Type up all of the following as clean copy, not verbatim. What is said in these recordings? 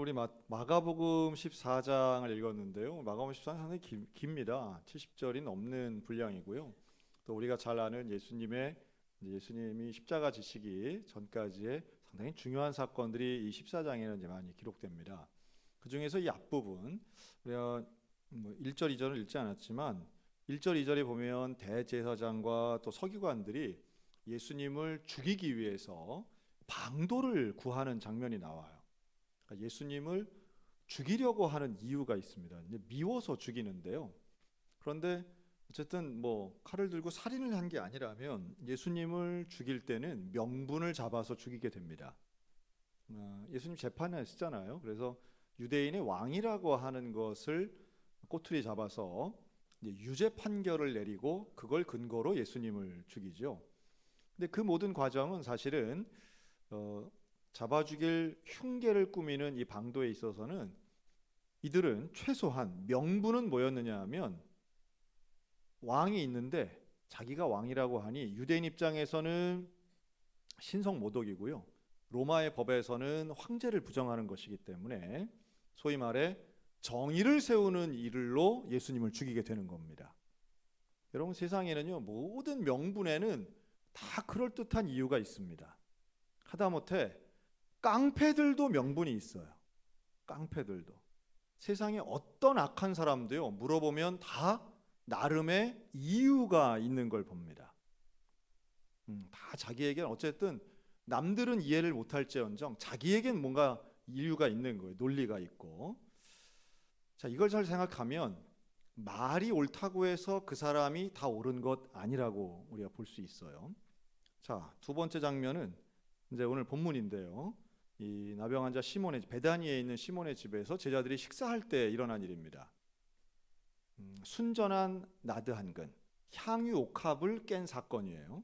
우리 마가복음 14장을 읽었는데요. 마가복음 14장 상당히 깁니다. 70절이 넘는 분량이고요. 또 우리가 잘 아는 예수님이 십자가 지시기 전까지의 상당히 중요한 사건들이 이 14장에는 이제 많이 기록됩니다. 그 중에서 이 앞부분 우리가 1절, 2절을 읽지 않았지만 1절, 2절에 보면 대제사장과 또 서기관들이 예수님을 죽이기 위해서 방도를 구하는 장면이 나와요. 예수님을 죽이려고 하는 이유가 있습니다. 미워서 죽이는데요. 그런데 어쨌든 칼을 들고 살인을 한 게 아니라면 예수님을 죽일 때는 명분을 잡아서 죽이게 됩니다. 예수님 재판에 쓰잖아요. 그래서 유대인의 왕이라고 하는 것을 꼬투리 잡아서 유죄 판결을 내리고 그걸 근거로 예수님을 죽이죠. 근데 그 모든 과정은 사실은 잡아 죽일 흉계를 꾸미는 이 방도에 있어서는 이들은 최소한 명분은 뭐였느냐 하면 왕이 있는데 자기가 왕이라고 하니 유대인 입장에서는 신성모독이고요. 로마의 법에서는 황제를 부정하는 것이기 때문에 소위 말해 정의를 세우는 일로 예수님을 죽이게 되는 겁니다. 여러분, 세상에는요, 모든 명분에는 다 그럴듯한 이유가 있습니다. 하다못해 깡패들도 명분이 있어요. 깡패들도. 세상에 어떤 악한 사람도요, 물어보면 다 나름의 이유가 있는 걸 봅니다. 다 자기에겐 어쨌든 남들은 이해를 못할지언정 자기에겐 뭔가 이유가 있는 거예요. 논리가 있고. 자, 이걸 잘 생각하면 말이 옳다고 해서 그 사람이 다 옳은 것 아니라고 우리가 볼 수 있어요. 자, 두 번째 장면은 이제 오늘 본문인데요. 이 나병 환자 시몬의 베다니에 있는 시몬의 집에서 제자들이 식사할 때 일어난 일입니다. 순전한 나드 한 근, 향유 옥합을 깬 사건이에요.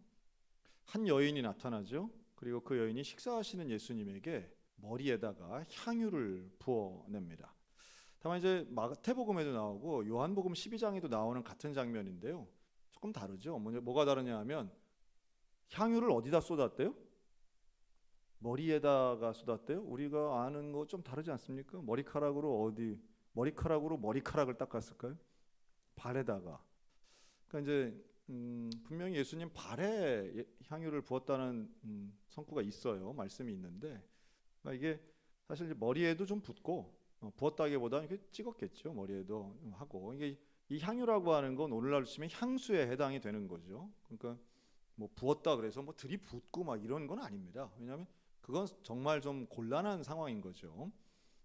한 여인이 나타나죠. 그리고 그 여인이 식사하시는 예수님에게 머리에다가 향유를 부어냅니다. 다만 이제 마태복음에도 나오고 요한복음 12장에도 나오는 같은 장면인데요. 조금 다르죠. 뭐가 다르냐 하면 향유를 어디다 쏟았대요? 머리에다가 쏟았대요. 우리가 아는 거 좀 다르지 않습니까? 머리카락으로 머리카락을 닦았을까요? 발에다가. 그러니까 이제 분명히 예수님 발에 향유를 부었다는 성구가 있어요. 말씀이 있는데, 그러니까 이게 사실 머리에도 좀 붓고 부었다기보다는 이렇게 찍었겠죠. 머리에도 하고. 이게 이 향유라고 하는 건 오늘날로 치면 향수에 해당이 되는 거죠. 그러니까 부었다 그래서 들이붓고 막 이런 건 아닙니다. 왜냐하면 그건 정말 좀 곤란한 상황인 거죠.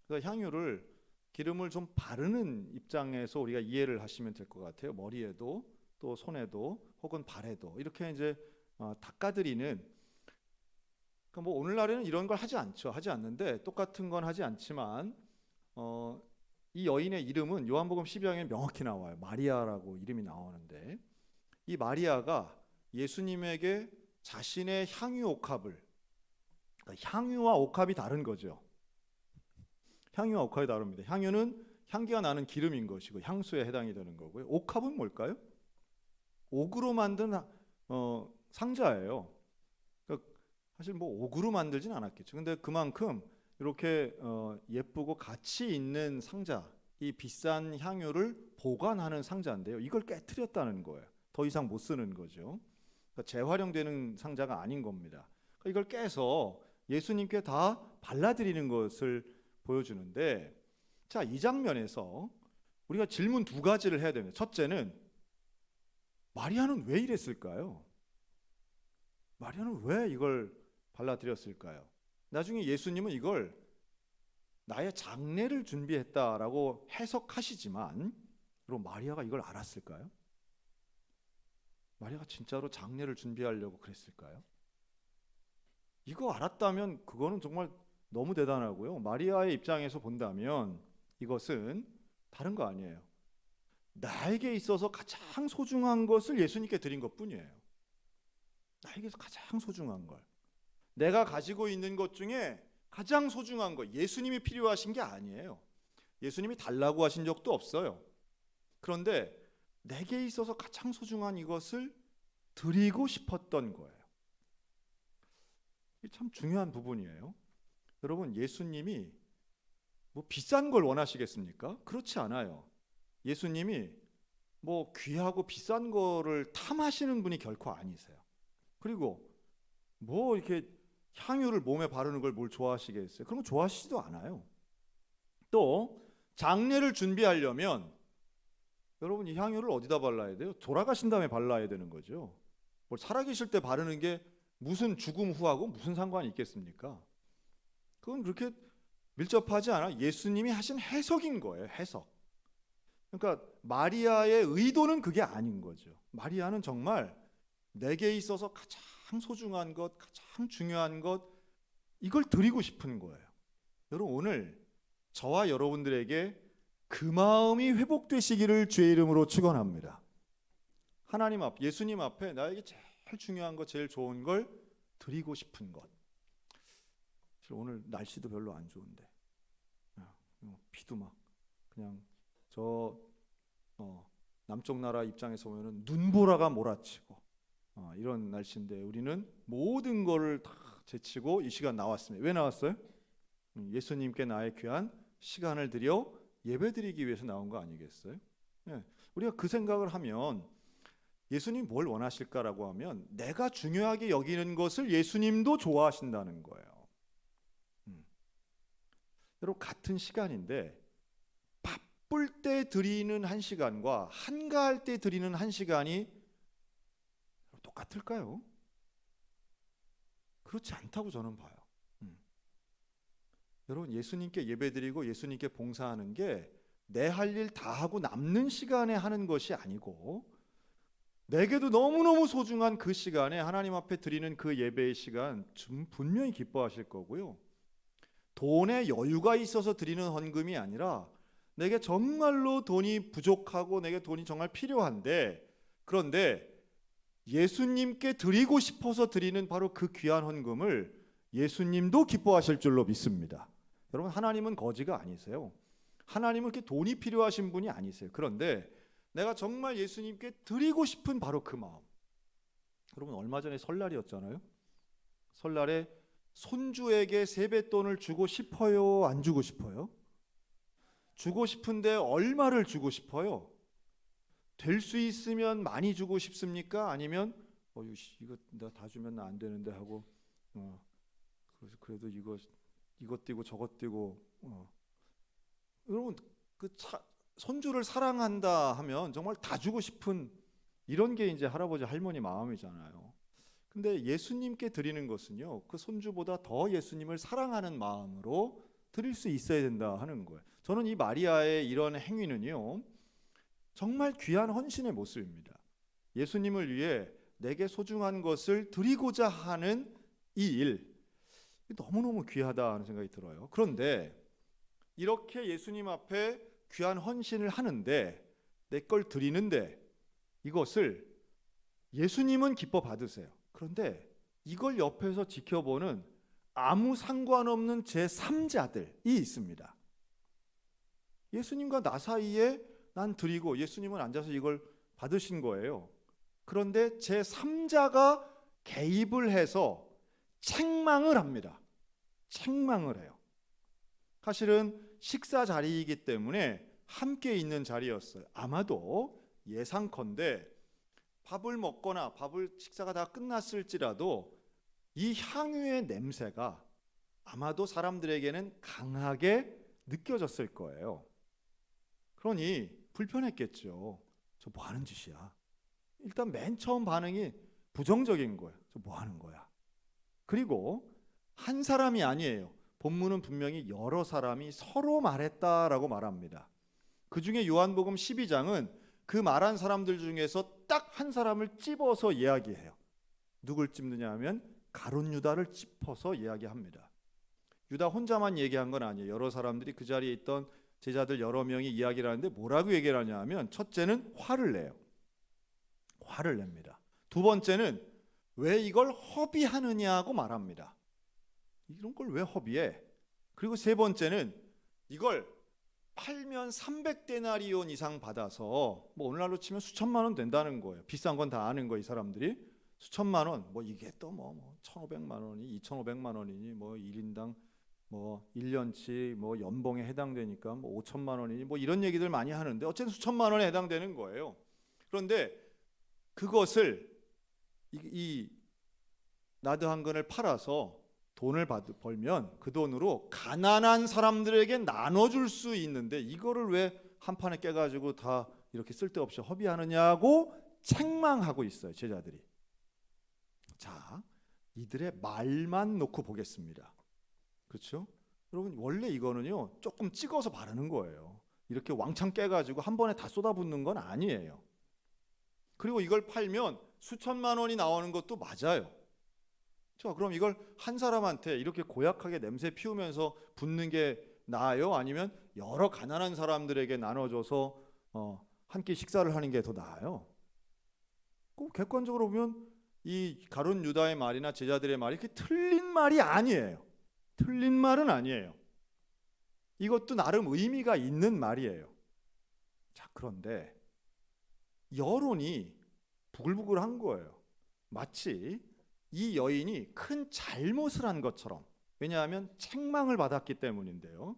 그래서 향유를 기름을 좀 바르는 입장에서 우리가 이해를 하시면 될 것 같아요. 머리에도 또 손에도 혹은 발에도 이렇게 이제 닦아드리는. 그러니까 오늘날에는 이런 걸 하지 않죠. 하지 않는데 똑같은 건 하지 않지만 이 여인의 이름은 요한복음 12장에 명확히 나와요. 마리아라고 이름이 나오는데 이 마리아가 예수님에게 자신의 향유 옥합을, 그러니까 향유와 옥합이 다른 거죠. 향유와 옥합이 다릅니다. 향유는 향기가 나는 기름인 것이고 향수에 해당이 되는 거고요. 옥합은 뭘까요? 옥으로 만든 상자예요. 그러니까 사실 옥으로 만들진 않았겠죠. 근데 그만큼 이렇게 예쁘고 가치 있는 상자, 이 비싼 향유를 보관하는 상자인데요. 이걸 깨트렸다는 거예요. 더 이상 못 쓰는 거죠. 그러니까 재활용되는 상자가 아닌 겁니다. 그러니까 이걸 깨서 예수님께 다 발라드리는 것을 보여주는데, 자, 이 장면에서 우리가 질문 두 가지를 해야 됩니다. 첫째는 마리아는 왜 이랬을까요? 마리아는 왜 이걸 발라드렸을까요? 나중에 예수님은 이걸 나의 장례를 준비했다라고 해석하시지만, 그럼 마리아가 이걸 알았을까요? 마리아가 진짜로 장례를 준비하려고 그랬을까요? 이거 알았다면 그거는 정말 너무 대단하고요. 마리아의 입장에서 본다면 이것은 다른 거 아니에요. 나에게 있어서 가장 소중한 것을 예수님께 드린 것뿐이에요. 나에게서 가장 소중한 걸. 내가 가지고 있는 것 중에 가장 소중한 거, 예수님이 필요하신 게 아니에요. 예수님이 달라고 하신 적도 없어요. 그런데 내게 있어서 가장 소중한 이것을 드리고 싶었던 거예요. 이게 참 중요한 부분이에요. 여러분, 예수님이 뭐 비싼 걸 원하시겠습니까? 그렇지 않아요. 예수님이 뭐 귀하고 비싼 거를 탐하시는 분이 결코 아니세요. 그리고 뭐 이렇게 향유를 몸에 바르는 걸 뭘 좋아하시겠어요? 그런 거 좋아하시지도 않아요. 또 장례를 준비하려면 여러분 이 향유를 어디다 발라야 돼요? 돌아가신 다음에 발라야 되는 거죠. 뭐 살아계실 때 바르는 게 무슨 죽음 후하고 무슨 상관이 있겠습니까? 그건 그렇게 밀접하지 않아. 예수님이 하신 해석인 거예요. 해석. 그러니까 마리아의 의도는 그게 아닌 거죠. 마리아는 정말 내게 있어서 가장 소중한 것, 가장 중요한 것, 이걸 드리고 싶은 거예요. 여러분 오늘 저와 여러분들에게 그 마음이 회복되시기를 주의 이름으로 축원합니다. 하나님 앞, 예수님 앞에 나에게 제일 중요한 것, 제일 좋은 걸 드리고 싶은 것. 오늘 날씨도 별로 안 좋은데 비도 막 그냥 저 남쪽 나라 입장에서 보면은 눈보라가 몰아치고 이런 날씨인데 우리는 모든 거를 다 제치고 이 시간 나왔습니다. 왜 나왔어요? 예수님께 나의 귀한 시간을 드려 예배드리기 위해서 나온 거 아니겠어요? 예, 우리가 그 생각을 하면 예수님 뭘 원하실까라고 하면 내가 중요하게 여기는 것을 예수님도 좋아하신다는 거예요. 여러분 같은 시간인데 바쁠 때 드리는 한 시간과 한가할 때 드리는 한 시간이 똑같을까요? 그렇지 않다고 저는 봐요. 여러분 예수님께 예배드리고 예수님께 봉사하는 게 내 할 일 다 하고 남는 시간에 하는 것이 아니고 내게도 너무너무 소중한 그 시간에 하나님 앞에 드리는 그 예배의 시간 분명히 기뻐하실 거고요. 돈에 여유가 있어서 드리는 헌금이 아니라 내게 정말로 돈이 부족하고 내게 돈이 정말 필요한데 그런데 예수님께 드리고 싶어서 드리는 바로 그 귀한 헌금을 예수님도 기뻐하실 줄로 믿습니다. 여러분 하나님은 거지가 아니세요. 하나님은 그렇게 돈이 필요하신 분이 아니세요. 그런데 내가 정말 예수님께 드리고 싶은 바로 그 마음. 여러분 얼마 전에 설날이었잖아요. 설날에 손주에게 세뱃돈을 주고 싶어요? 안 주고 싶어요? 주고 싶은데 얼마를 주고 싶어요? 될 수 있으면 많이 주고 싶습니까? 아니면 이거 내가 다 주면 안 되는데 하고 그래도 이것 띄고 저것 띄고 여러분 손주를 사랑한다 하면 정말 다 주고 싶은 이런 게 이제 할아버지 할머니 마음이잖아요. 근데 예수님께 드리는 것은요 그 손주보다 더 예수님을 사랑하는 마음으로 드릴 수 있어야 된다 하는 거예요. 저는 이 마리아의 이런 행위는요 정말 귀한 헌신의 모습입니다. 예수님을 위해 내게 소중한 것을 드리고자 하는 이 일 너무너무 귀하다 하는 생각이 들어요. 그런데 이렇게 예수님 앞에 귀한 헌신을 하는데 내 걸 드리는데 이것을 예수님은 기뻐 받으세요. 그런데 이걸 옆에서 지켜보는 아무 상관없는 제3자들이 있습니다. 예수님과 나 사이에 난 드리고 예수님은 앉아서 이걸 받으신 거예요. 그런데 제3자가 개입을 해서 책망을 합니다. 책망을 해요. 사실은 식사 자리이기 때문에 함께 있는 자리였어요. 아마도 예상컨대 밥을 먹거나 식사가 다 끝났을지라도 이 향유의 냄새가 아마도 사람들에게는 강하게 느껴졌을 거예요. 그러니 불편했겠죠. 저 뭐 하는 짓이야. 일단 맨 처음 반응이 부정적인 거예요. 저 뭐 하는 거야. 그리고 한 사람이 아니에요. 본문은 분명히 여러 사람이 서로 말했다라고 말합니다. 그 중에 요한복음 12장은 그 말한 사람들 중에서 딱 한 사람을 찝어서 이야기해요. 누굴 찝느냐 하면 가룟 유다를 찝어서 이야기합니다. 유다 혼자만 얘기한 건 아니에요. 여러 사람들이 그 자리에 있던 제자들 여러 명이 이야기를 하는데 뭐라고 얘기를 하냐 하면 첫째는 화를 내요. 화를 냅니다. 두 번째는 왜 이걸 허비하느냐고 말합니다. 이런 걸 왜 허비해? 그리고 세 번째는 이걸 팔면 300데나리온 이상 받아서 뭐 오늘날로 치면 수천만 원 된다는 거예요. 비싼 건 다 아는 거 이 사람들이. 수천만 원, 뭐 이게 또 1,500만 원이 2,500만 원이니 뭐 1인당 뭐 1년치 뭐 연봉에 해당되니까 뭐 5천만 원이니 뭐 이런 얘기들 많이 하는데 어쨌든 수천만 원에 해당되는 거예요. 그런데 그것을 이 나드 한 근을 팔아서 돈을 벌면 그 돈으로 가난한 사람들에게 나눠줄 수 있는데 이거를 왜 한 판에 깨가지고 다 이렇게 쓸데없이 허비하느냐고 책망하고 있어요, 제자들이. 자, 이들의 말만 놓고 보겠습니다. 그렇죠? 여러분, 원래 이거는요 조금 찍어서 바르는 거예요. 이렇게 왕창 깨가지고 한 번에 다 쏟아붓는 건 아니에요. 그리고 이걸 팔면 수천만 원이 나오는 것도 맞아요. 자, 그럼 이걸 한 사람한테 이렇게 고약하게 냄새 피우면서 붓는 게 나아요? 아니면 여러 가난한 사람들에게 나눠줘서 한 끼 식사를 하는 게 더 나아요? 꼭 객관적으로 보면 이 가룟 유다의 말이나 제자들의 말이 그렇게 틀린 말이 아니에요. 틀린 말은 아니에요. 이것도 나름 의미가 있는 말이에요. 자, 그런데 여론이 부글부글한 거예요. 마치 이 여인이 큰 잘못을 한 것처럼. 왜냐하면 책망을 받았기 때문인데요.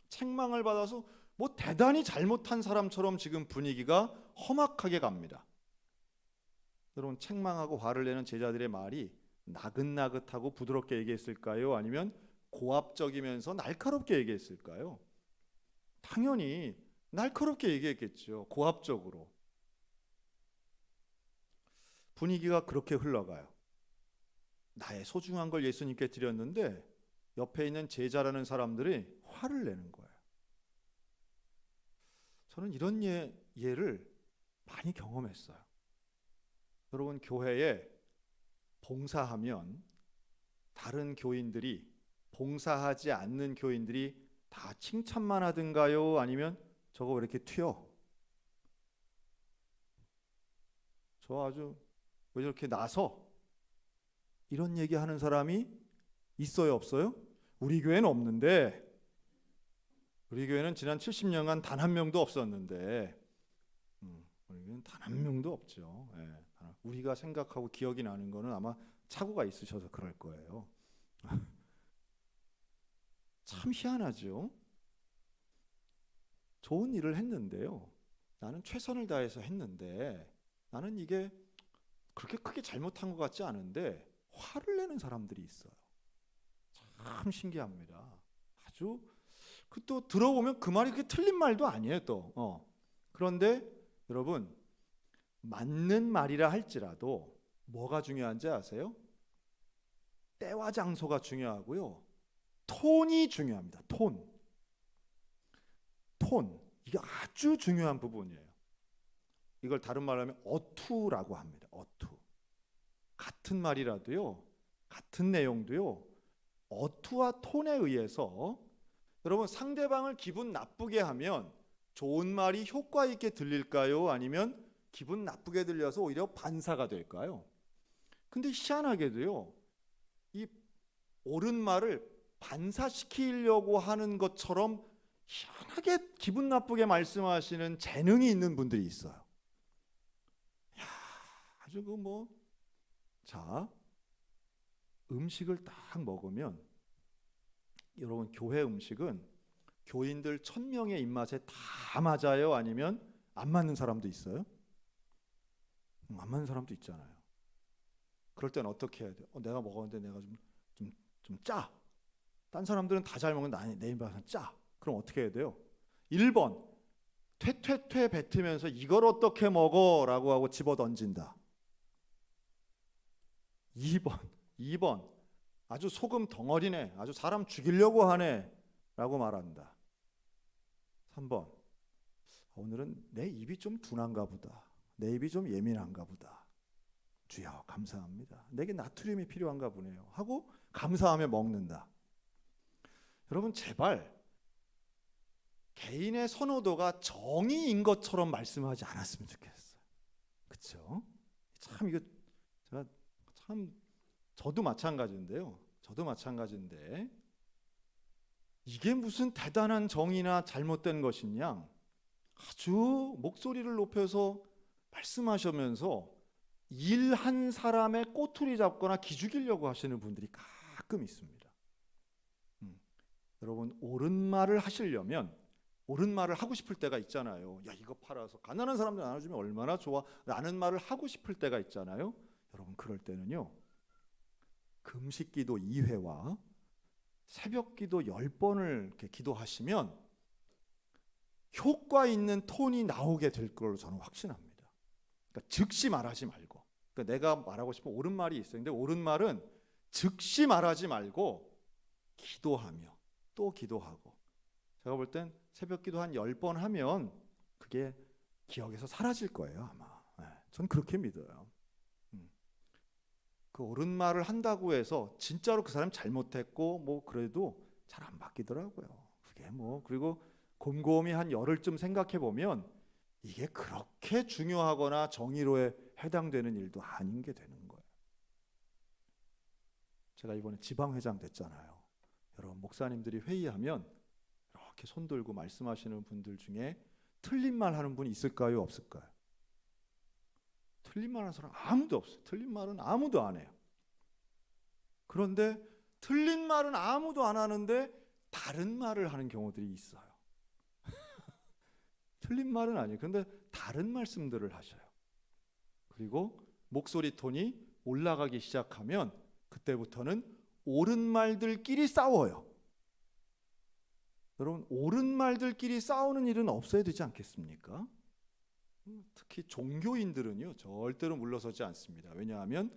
책망을 받아서 뭐 대단히 잘못한 사람처럼 지금 분위기가 험악하게 갑니다. 여러분, 책망하고 화를 내는 제자들의 말이 나긋나긋하고 부드럽게 얘기했을까요? 아니면 고압적이면서 날카롭게 얘기했을까요? 당연히 날카롭게 얘기했겠죠. 고압적으로. 분위기가 그렇게 흘러가요. 나의 소중한 걸 예수님께 드렸는데 옆에 있는 제자라는 사람들이 화를 내는 거예요. 저는 이런 예를 많이 경험했어요. 여러분, 교회에 봉사하면 다른 교인들이 봉사하지 않는 교인들이 다 칭찬만 하든가요? 아니면 저거 왜 이렇게 튀어? 저 아주 왜 저렇게 나서? 이런 얘기하는 사람이 있어요, 없어요? 우리 교회는 없는데, 우리 교회는 지난 70년간 단 한 명도 없었는데, 우리 교회는 단 한 명도 없죠. 예. 우리가 생각하고 기억이 나는 거는 아마 착오가 있으셔서 그럴 거예요. 참 희한하죠. 좋은 일을 했는데요. 나는 최선을 다해서 했는데 나는 이게 그렇게 크게 잘못한 것 같지 않은데 화를 내는 사람들이 있어요. 참 신기합니다. 아주 또 들어보면 그 말이 그렇게 틀린 말도 아니에요 또. 그런데 여러분, 맞는 말이라 할지라도 뭐가 중요한지 아세요? 때와 장소가 중요하고요. 톤이 중요합니다. 톤. 이게 아주 중요한 부분이에요. 이걸 다른 말로 하면 어투라고 합니다. 어투. 같은 말이라도요, 같은 내용도요, 어투와 톤에 의해서 여러분, 상대방을 기분 나쁘게 하면 좋은 말이 효과 있게 들릴까요? 아니면 기분 나쁘게 들려서 오히려 반사가 될까요? 근데 희한하게도요, 이 옳은 말을 반사시키려고 하는 것처럼 희한하게 기분 나쁘게 말씀하시는 재능이 있는 분들이 있어요. 야, 아주 자, 음식을 딱 먹으면 여러분, 교회 음식은 교인들 1000명의 입맛에 다 맞아요? 아니면 안 맞는 사람도 있어요? 안 맞는 사람도 있잖아요. 그럴 땐 어떻게 해야 돼요? 내가 먹었는데 내가 좀 짜. 딴 사람들은 다 잘 먹는데 내 입맛은 짜. 그럼 어떻게 해야 돼요? 1번 퇴퇴퇴 뱉으면서 이걸 어떻게 먹어? 라고 하고 집어 던진다. 2번 아주 소금 덩어리네, 아주 사람 죽이려고 하네 라고 말한다. 3번 오늘은 내 입이 좀 둔한가 보다, 내 입이 좀 예민한가 보다, 주여 감사합니다, 내게 나트륨이 필요한가 보네요 하고 감사하며 먹는다. 여러분, 제발 개인의 선호도가 정의인 것처럼 말씀하지 않았으면 좋겠어요. 그렇죠? 참 이거 제가 저도 마찬가지인데요. 이게 무슨 대단한 정의나 잘못된 것이냐, 아주 목소리를 높여서 말씀하시면서 일 한 사람의 꼬투리 잡거나 기죽이려고 하시는 분들이 가끔 있습니다. 여러분, 옳은 말을 하시려면 옳은 말을 하고 싶을 때가 있잖아요. 야, 이거 팔아서 가난한 사람들 나눠주면 얼마나 좋아 라는 말을 하고 싶을 때가 있잖아요. 여러분, 그럴 때는요, 금식기도 2회와 새벽기도 10번을 이렇게 기도하시면 효과 있는 톤이 나오게 될 걸로 저는 확신합니다. 그러니까 즉시 말하지 말고, 그러니까 내가 말하고 싶은 옳은 말이 있어요. 근데 옳은 말은 즉시 말하지 말고 기도하며 또 기도하고, 제가 볼 땐 새벽기도 한 10번 하면 그게 기억에서 사라질 거예요, 아마. 전 그렇게 믿어요. 그 옳은 말을 한다고 해서 진짜로 그 사람 잘못했고 뭐 그래도 잘 안 바뀌더라고요. 그게 뭐, 그리고 곰곰이 한 열흘쯤 생각해 보면 이게 그렇게 중요하거나 정의로에 해당되는 일도 아닌 게 되는 거예요. 제가 이번에 지방회장 됐잖아요. 여러분, 목사님들이 회의하면 이렇게 손 들고 말씀하시는 분들 중에 틀린 말 하는 분이 있을까요, 없을까요? 틀린 말 하는 사람 아무도 없어요. 틀린 말은 아무도 안 해요. 그런데 틀린 말은 아무도 안 하는데 다른 말을 하는 경우들이 있어요. 틀린 말은 아니에요. 그런데 다른 말씀들을 하셔요. 그리고 목소리 톤이 올라가기 시작하면 그때부터는 옳은 말들끼리 싸워요. 여러분, 옳은 말들끼리 싸우는 일은 없어야 되지 않겠습니까? 특히 종교인들은요, 절대로 물러서지 않습니다. 왜냐하면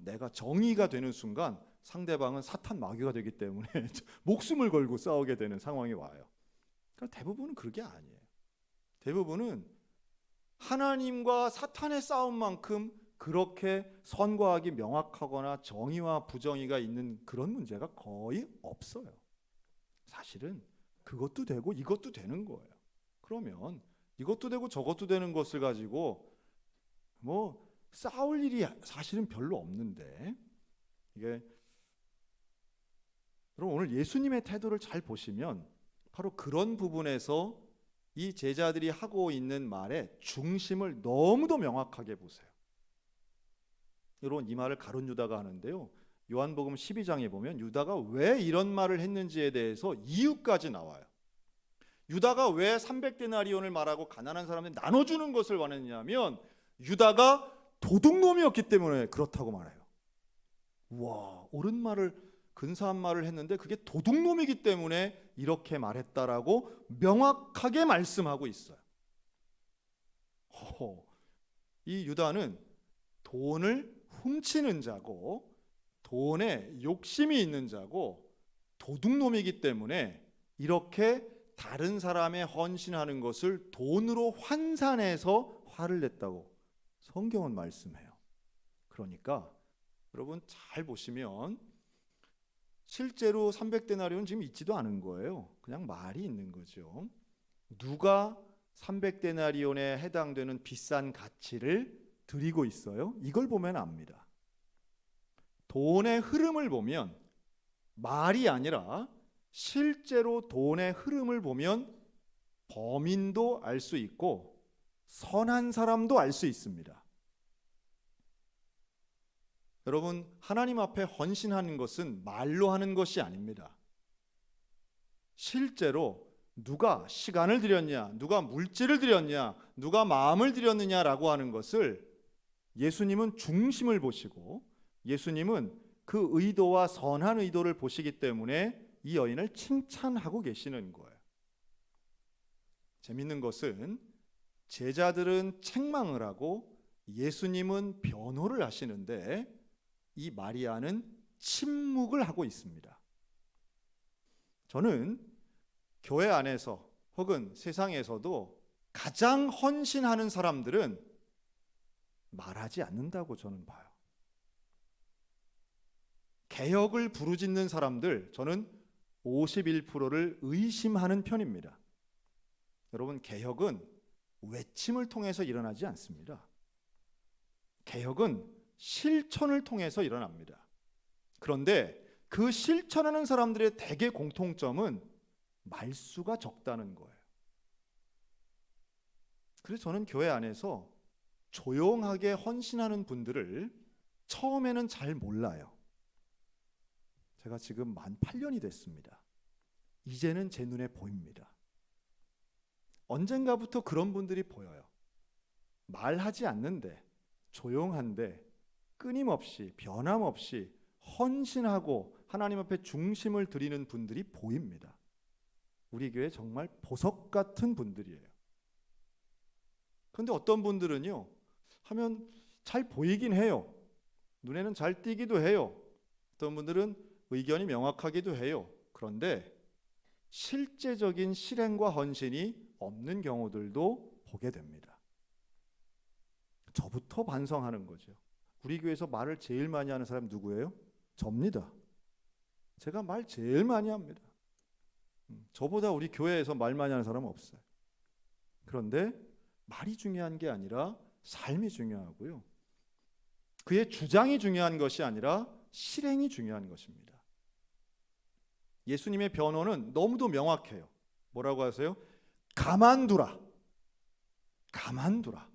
내가 정의가 되는 순간 상대방은 사탄 마귀가 되기 때문에 목숨을 걸고 싸우게 되는 상황이 와요. 그러니까 대부분은 그게 아니에요. 대부분은 하나님과 사탄의 싸움만큼 그렇게 선과 악이 명확하거나 정의와 부정의가 있는 그런 문제가 거의 없어요. 사실은 그것도 되고 이것도 되는 거예요. 그러면 이것도 되고 저것도 되는 것을 가지고 뭐 싸울 일이 사실은 별로 없는데, 이게 여러분, 오늘 예수님의 태도를 잘 보시면 바로 그런 부분에서 이 제자들이 하고 있는 말의 중심을 너무도 명확하게 보세요. 여러분, 이 말을 가룟 유다가 하는데요, 요한복음 12장에 보면 유다가 왜 이런 말을 했는지에 대해서 이유까지 나와요. 유다가 왜 300데나리온을 말하고 가난한 사람들 나눠주는 것을 원했냐면 유다가 도둑놈이었기 때문에 그렇다고 말해요. 와, 옳은 말을, 근사한 말을 했는데 그게 도둑놈이기 때문에 이렇게 말했다라고 명확하게 말씀하고 있어요. 이 유다는 돈을 훔치는 자고 돈에 욕심이 있는 자고 도둑놈이기 때문에 이렇게 다른 사람의 헌신하는 것을 돈으로 환산해서 화를 냈다고 성경은 말씀해요. 그러니까 여러분, 잘 보시면 실제로 300데나리온 지금 있지도 않은 거예요. 그냥 말이 있는 거죠. 누가 300데나리온에 해당되는 비싼 가치를 드리고 있어요? 이걸 보면 압니다. 돈의 흐름을 보면, 말이 아니라 실제로 돈의 흐름을 보면 범인도 알 수 있고 선한 사람도 알 수 있습니다. 여러분, 하나님 앞에 헌신하는 것은 말로 하는 것이 아닙니다. 실제로 누가 시간을 들였냐, 누가 물질을 들였냐, 누가 마음을 들였느냐라고 하는 것을 예수님은 중심을 보시고 예수님은 그 의도와 선한 의도를 보시기 때문에 이 여인을 칭찬하고 계시는 거예요. 재밌는 것은 제자들은 책망을 하고 예수님은 변호를 하시는데 이 마리아는 침묵을 하고 있습니다. 저는 교회 안에서 혹은 세상에서도 가장 헌신하는 사람들은 말하지 않는다고 저는 봐요. 개혁을 부르짖는 사람들, 저는 51%를 의심하는 편입니다. 여러분, 개혁은 외침을 통해서 일어나지 않습니다. 개혁은 실천을 통해서 일어납니다. 그런데 그 실천하는 사람들의 대개 공통점은 말수가 적다는 거예요. 그래서 저는 교회 안에서 조용하게 헌신하는 분들을 처음에는 잘 몰라요. 제가 지금 만 8년이 됐습니다. 이제는 제 눈에 보입니다. 언젠가부터 그런 분들이 보여요. 말하지 않는데, 조용한데, 끊임없이, 변함없이 헌신하고 하나님 앞에 중심을 드리는 분들이 보입니다. 우리 교회 정말 보석 같은 분들이에요. 그런데 어떤 분들은요, 하면 잘 보이긴 해요. 눈에는 잘 띄기도 해요. 어떤 분들은 의견이 명확하기도 해요. 그런데 실제적인 실행과 헌신이 없는 경우들도 보게 됩니다. 저부터 반성하는 거죠. 우리 교회에서 말을 제일 많이 하는 사람 누구예요? 접니다. 제가 말 제일 많이 합니다. 저보다 우리 교회에서 말 많이 하는 사람은 없어요. 그런데 말이 중요한 게 아니라 삶이 중요하고요. 그의 주장이 중요한 것이 아니라 실행이 중요한 것입니다. 예수님의 변호는 너무도 명확해요. 뭐라고 하세요? 가만두라. 가만두라.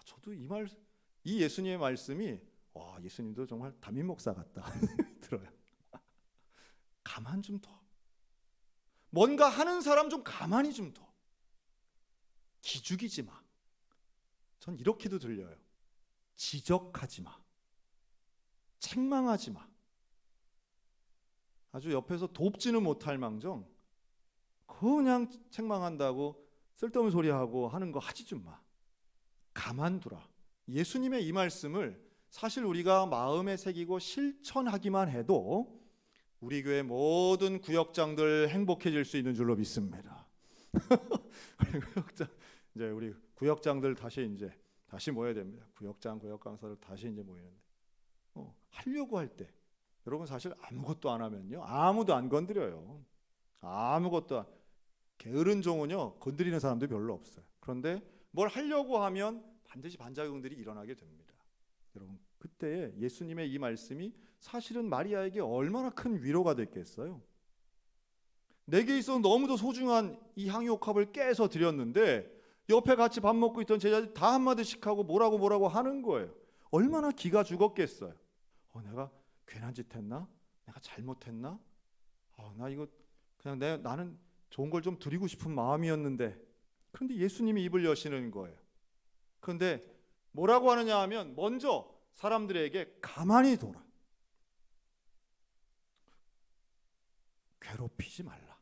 저도 이 예수님의 말씀이 예수님도 정말 담임 목사 같다 들어요. 가만 좀 둬. 뭔가 하는 사람 좀 가만히 좀 둬. 기죽이지 마. 전 이렇게도 들려요. 지적하지 마. 책망하지 마. 아주 옆에서 돕지는 못할 망정 그냥 책망한다고 쓸데없는 소리하고 하는 거 하지 좀 마. 가만두라. 예수님의 이 말씀을 사실 우리가 마음에 새기고 실천하기만 해도 우리 교회 모든 구역장들 행복해질 수 있는 줄로 믿습니다. 이제 우리 구역장들 다시 모여야 됩니다. 구역장, 구역 강사들 다시 이제 모이는데 하려고 할 때 여러분 사실 아무것도 안 하면요 아무도 안 건드려요. 게으른 종은요 건드리는 사람도 별로 없어요. 그런데 뭘 하려고 하면 반드시 반작용들이 일어나게 됩니다. 여러분 그때 예수님의 이 말씀이 사실은 마리아에게 얼마나 큰 위로가 됐겠어요. 내게 있어서 너무도 소중한 이 향유옥합을 깨서 드렸는데 옆에 같이 밥 먹고 있던 제자들이 다 한마디씩 하고 뭐라고 하는 거예요. 얼마나 기가 죽었겠어요. 내가 괜한 짓 했나? 내가 잘못했나? 나 이거 그냥 나는 좋은 걸 좀 드리고 싶은 마음이었는데. 그런데 예수님이 입을 여시는 거예요. 그런데 뭐라고 하느냐 하면 먼저 사람들에게 가만히 둬라. 괴롭히지 말라.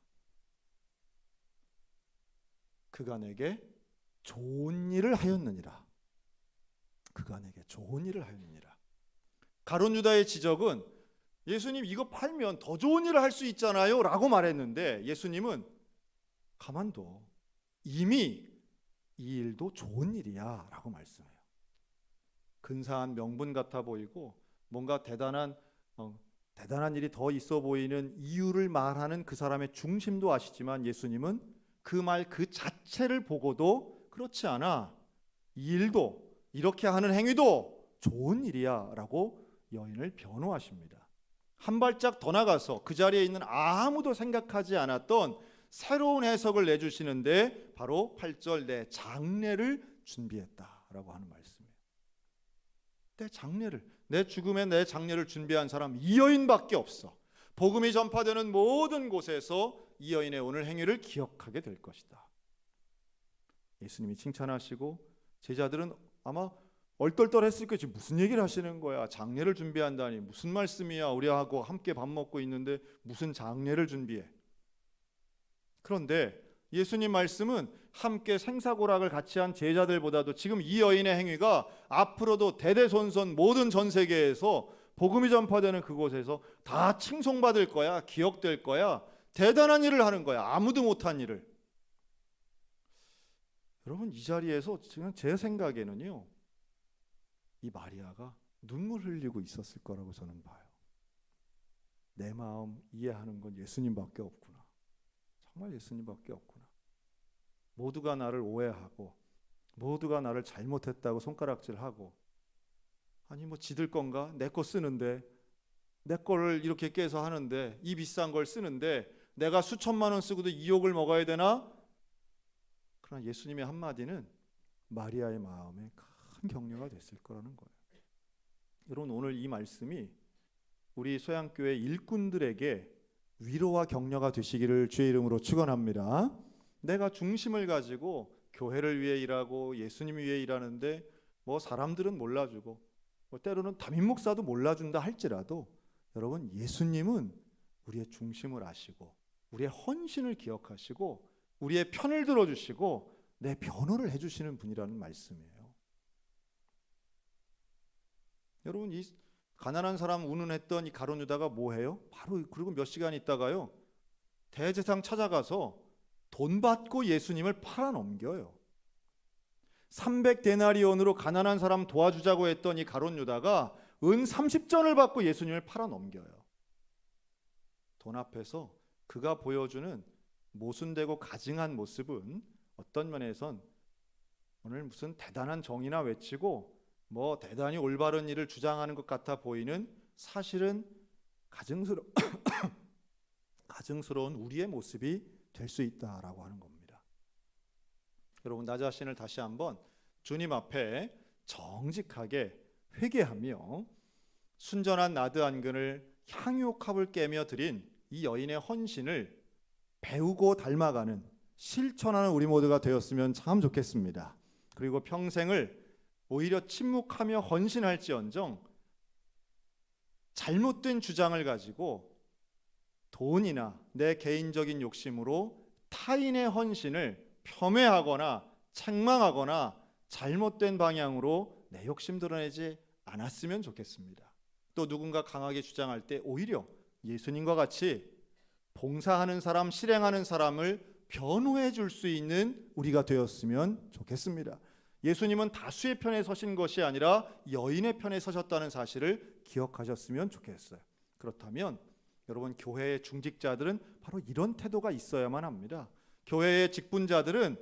그가 내게 좋은 일을 하였느니라. 그가 내게 좋은 일을 하였느니라. 가룟 유다의 지적은 예수님 이거 팔면 더 좋은 일을 할 수 있잖아요 라고 말했는데 예수님은 가만둬. 이미 이 일도 좋은 일이야 라고 말씀해요. 근사한 명분 같아 보이고 뭔가 대단한 일이 더 있어 보이는 이유를 말하는 그 사람의 중심도 아시지만 예수님은 그 말 그 자체를 보고도 그렇지 않아. 이 일도 이렇게 하는 행위도 좋은 일이야 라고 여인을 변호하십니다. 한 발짝 더 나가서 그 자리에 있는 아무도 생각하지 않았던 새로운 해석을 내주시는데 바로 8절 내 장례를 준비했다라고 하는 말씀이에요. 내 죽음에 내 장례를 준비한 사람 이 여인밖에 없어. 복음이 전파되는 모든 곳에서 이 여인의 오늘 행위를 기억하게 될 것이다. 예수님이 칭찬하시고 제자들은 아마 얼떨떨했을 거지. 무슨 얘기를 하시는 거야? 장례를 준비한다니 무슨 말씀이야? 우리하고 함께 밥 먹고 있는데 무슨 장례를 준비해? 그런데 예수님 말씀은 함께 생사고락을 같이 한 제자들보다도 지금 이 여인의 행위가 앞으로도 대대손손 모든 전 세계에서 복음이 전파되는 그곳에서 다 칭송받을 거야. 기억될 거야. 대단한 일을 하는 거야. 아무도 못한 일을. 여러분 이 자리에서 지금 제 생각에는요. 이 마리아가 눈물 흘리고 있었을 거라고 저는 봐요. 내 마음 이해하는 건 예수님밖에 없구나. 정말 예수님밖에 없구나. 모두가 나를 오해하고 모두가 나를 잘못했다고 손가락질하고 아니 뭐 지들 건가? 내 거 쓰는데 내 거를 이렇게 깨서 하는데 이 비싼 걸 쓰는데 내가 수천만 원 쓰고도 이 욕을 먹어야 되나? 그러나 예수님의 한마디는 마리아의 마음에 큰 격려가 됐을 거라는 거예요. 여러분 오늘 이 말씀이 우리 소양교회 일꾼들에게 위로와 격려가 되시기를 주의 이름으로 축원합니다. 내가 중심을 가지고 교회를 위해 일하고 예수님 위해 일하는데 뭐 사람들은 몰라주고 뭐 때로는 담임 목사도 몰라준다 할지라도 여러분, 예수님은 우리의 중심을 아시고 우리의 헌신을 기억하시고 우리의 편을 들어주시고 내 변호를 해주시는 분이라는 말씀이에요. 여러분, 이 가난한 사람 운운했던 이 가룟 유다가 뭐해요? 바로 그리고 몇 시간 있다가요, 대제사장 찾아가서 돈 받고 예수님을 팔아넘겨요. 300데나리온으로 가난한 사람 도와주자고 했던 이 가룟 유다가 은 30전을 받고 예수님을 팔아넘겨요. 돈 앞에서 그가 보여주는 모순되고 가증한 모습은 어떤 면에선 오늘 무슨 대단한 정의나 외치고 뭐 대단히 올바른 일을 주장하는 것 같아 보이는, 사실은 가증스러운 우리의 모습이 될 수 있다라고 하는 겁니다. 여러분, 나 자신을 다시 한번 주님 앞에 정직하게 회개하며 순전한 나드 안근을 향유옥합을 깨며 드린 이 여인의 헌신을 배우고 닮아가는, 실천하는 우리 모두가 되었으면 참 좋겠습니다. 그리고 평생을 오히려 침묵하며 헌신할지언정 잘못된 주장을 가지고 돈이나 내 개인적인 욕심으로 타인의 헌신을 폄훼하거나 책망하거나 잘못된 방향으로 내 욕심 드러내지 않았으면 좋겠습니다. 또 누군가 강하게 주장할 때 오히려 예수님과 같이 봉사하는 사람, 실행하는 사람을 변호해 줄 수 있는 우리가 되었으면 좋겠습니다. 예수님은 다수의 편에 서신 것이 아니라 여인의 편에 서셨다는 사실을 기억하셨으면 좋겠어요. 그렇다면 여러분, 교회의 중직자들은 바로 이런 태도가 있어야만 합니다. 교회의 직분자들은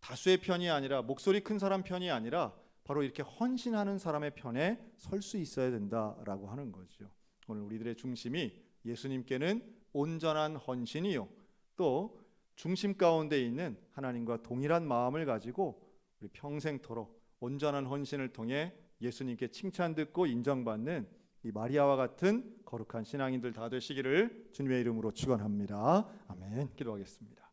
다수의 편이 아니라, 목소리 큰 사람 편이 아니라 바로 이렇게 헌신하는 사람의 편에 설 수 있어야 된다라고 하는 거죠. 오늘 우리들의 중심이 예수님께는 온전한 헌신이요, 또 중심 가운데 있는 하나님과 동일한 마음을 가지고 우리 평생토록 온전한 헌신을 통해 예수님께 칭찬 듣고 인정받는 이 마리아와 같은 거룩한 신앙인들 다 되시기를 주님의 이름으로 축원합니다. 아멘. 기도하겠습니다.